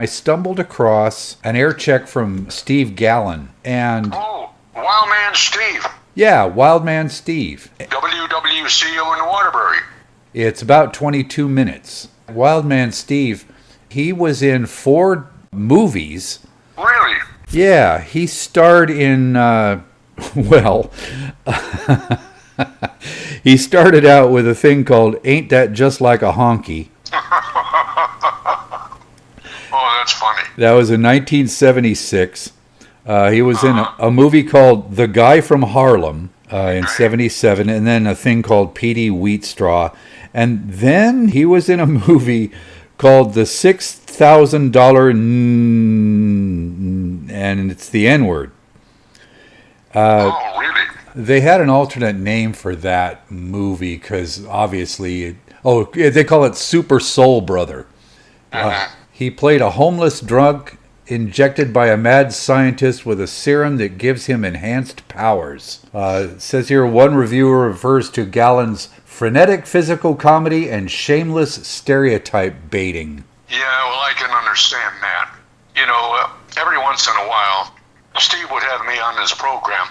I stumbled across an air check from Steve Gallen, and Oh, Wildman Steve. yeah, Wildman Steve. WWCO in Waterbury. It's about 22 minutes. Wildman Steve, he was in 4 movies. Really? Yeah, he starred in, well, he started out with a thing called Ain't That Just Like a Honky. Oh, that's funny. That was in 1976. He was in a movie called The Guy from Harlem in 77, and then a thing called Petey Wheatstraw. And then he was in a movie called The $6,000 and it's the N-word. Oh, really? They had an alternate name for that movie because obviously, they call it Super Soul Brother. He played a homeless drunk injected by a mad scientist with a serum that gives him enhanced powers. It says here one reviewer refers to Gallen's frenetic physical comedy and shameless stereotype baiting. Yeah, well, I can understand that. You know, every once in a while, Steve would have me on his program.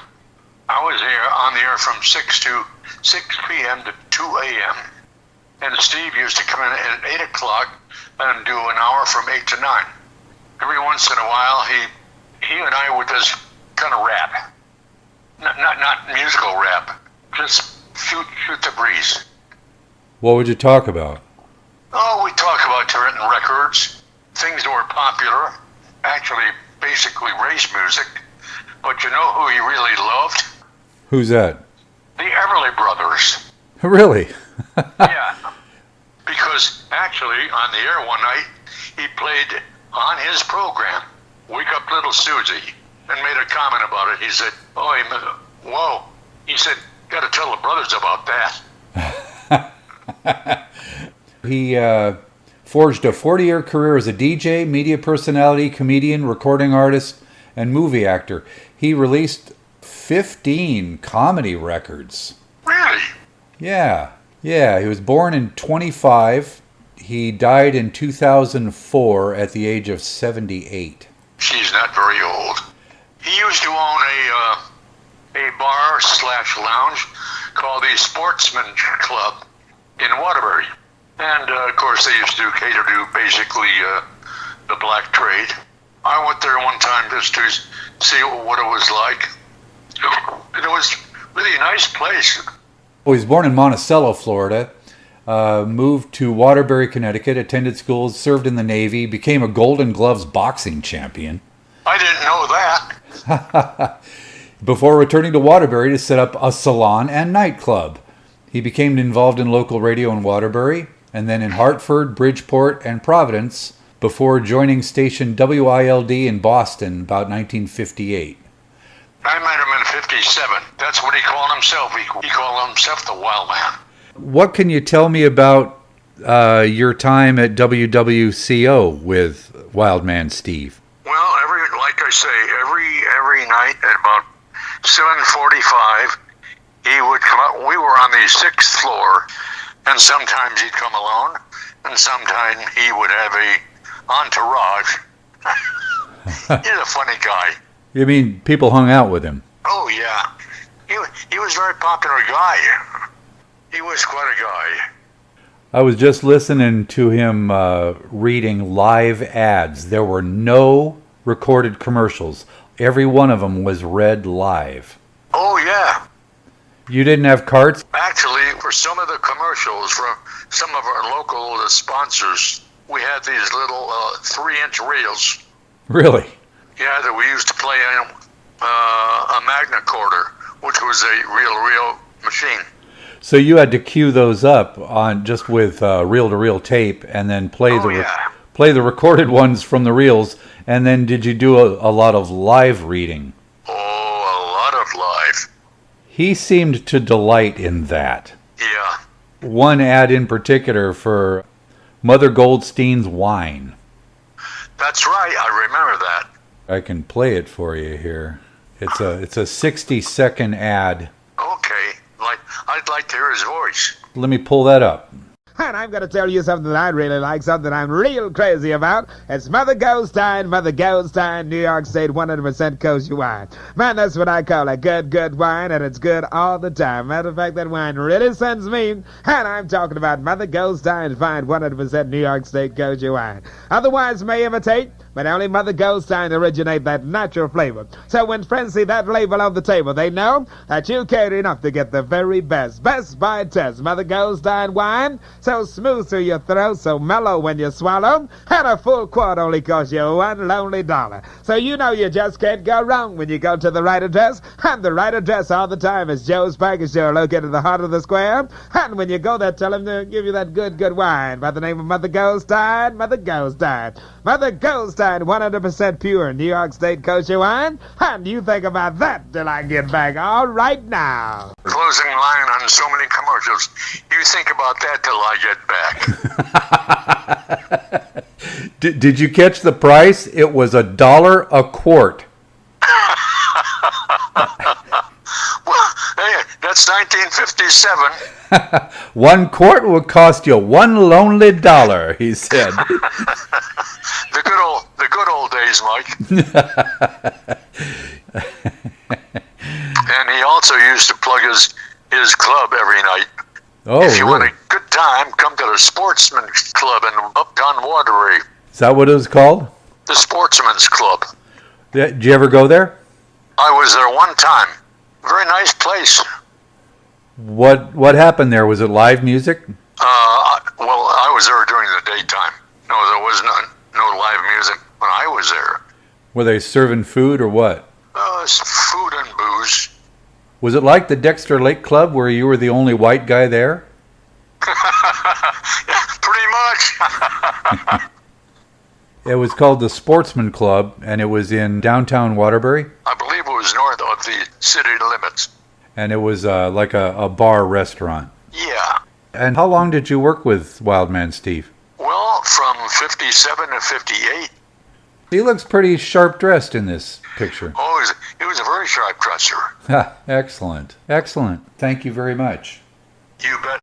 I was here on the air from 6 p.m. to 2 a.m. And Steve used to come in at 8 o'clock and do an hour from 8 to 9. Every once in a while, he and I would just kind of rap. Not musical rap, just shoot the breeze. What would you talk about? Oh, we talk about written records, things that were popular, actually basically race music. But you know who he really loved? Who's that? The Everly Brothers. Really? Yeah. Because actually, on the air one night, he played on his program, Wake Up Little Susie, and made a comment about it. He said, whoa. He said, got to tell the brothers about that. He forged a 40-year career as a DJ, media personality, comedian, recording artist, and movie actor. He released 15 comedy records. Really? Yeah. He was born in 25. He died in 2004 at the age of 78. She's not very old. He used to own a bar/lounge called the Sportsman Club in Waterbury. And, of course, they used to cater to basically the black trade. I went there one time just to see what it was like. And it was really a nice place. Well, he was born in Monticello, Florida, moved to Waterbury, Connecticut, attended schools, served in the Navy, became a Golden Gloves boxing champion. I didn't know that. Before returning to Waterbury to set up a salon and nightclub. He became involved in local radio in Waterbury, and then in Hartford, Bridgeport, and Providence, before joining station WILD in Boston about 1958. I met him in 57. That's what he called himself. He called himself the Wildman. What can you tell me about your time at WWCO with Wildman Steve? Well, like I say, every night at about 7:45, he would come up. We were on the 6th floor, and sometimes he'd come alone, and sometimes he would have a entourage. He's a funny guy. You mean people hung out with him? Oh, yeah. He was a very popular guy. He was quite a guy. I was just listening to him reading live ads. There were no recorded commercials. Every one of them was read live. Oh, yeah. You didn't have carts? Actually, for some of the commercials from some of our local sponsors, we had these little 3-inch reels. Really? Yeah, that we used to play in a Magnacorder, which was a reel machine. So you had to cue those up on just with reel-to-reel tape, and then play the recorded ones from the reels. And then did you do a lot of live reading? Oh, a lot of live. He seemed to delight in that. Yeah. One ad in particular for Mother Goldstein's wine. That's right. I remember that. I can play it for you here. It's a 60-second ad. Okay. I'd like to hear his voice. Let me pull that up. And I'm going to tell you something that I really like, something I'm real crazy about. It's Mother Goldstein, New York State 100% kosher wine. Man, that's what I call a good wine, and it's good all the time. Matter of fact, that wine really sends me, and I'm talking about Mother Goldstein fine 100% New York State kosher wine. Other wines may imitate, but only Mother Goldstein originate that natural flavor. So when friends see that label on the table, they know that you cared enough to get the very best by test. Mother Goldstein wine, so smooth through your throat, so mellow when you swallow, and a full quart only costs you $1 lonely. So you know you just can't go wrong when you go to the right address, and the right address all the time is Joe's Package Store located in the heart of the square. And when you go there, tell them to give you that good wine by the name of Mother Goldstein, 100% pure New York State kosher wine. And you think about that till I get back. All right now. Closing line on so many commercials. You think about that till I get back. Did you catch the price? It was $1 a quart. Well, hey, that's 1957. 1 quart will cost you $1 lonely, he said. The good old days, Mike. And he also used to plug his club every night. Oh, if you really? want a good time, come to the Sportsman's Club in Uptown Waterbury. Is that what it was called? The Sportsman's Club. Did you ever go there? I was there one time. Very nice place. What happened there? Was it live music? Well, I was there during the daytime. No, there was no live music when I was there. Were they serving food or what? Food and booze. Was it like the Dexter Lake Club where you were the only white guy there? Yeah, pretty much. It was called the Sportsman Club, and it was in downtown Waterbury? I believe it was north of the city limits. And it was like a bar restaurant. Yeah. And how long did you work with Wildman Steve? Well, from 57 to 58. He looks pretty sharp dressed in this picture. Oh, he was a very sharp dresser. Excellent. Thank you very much. You bet.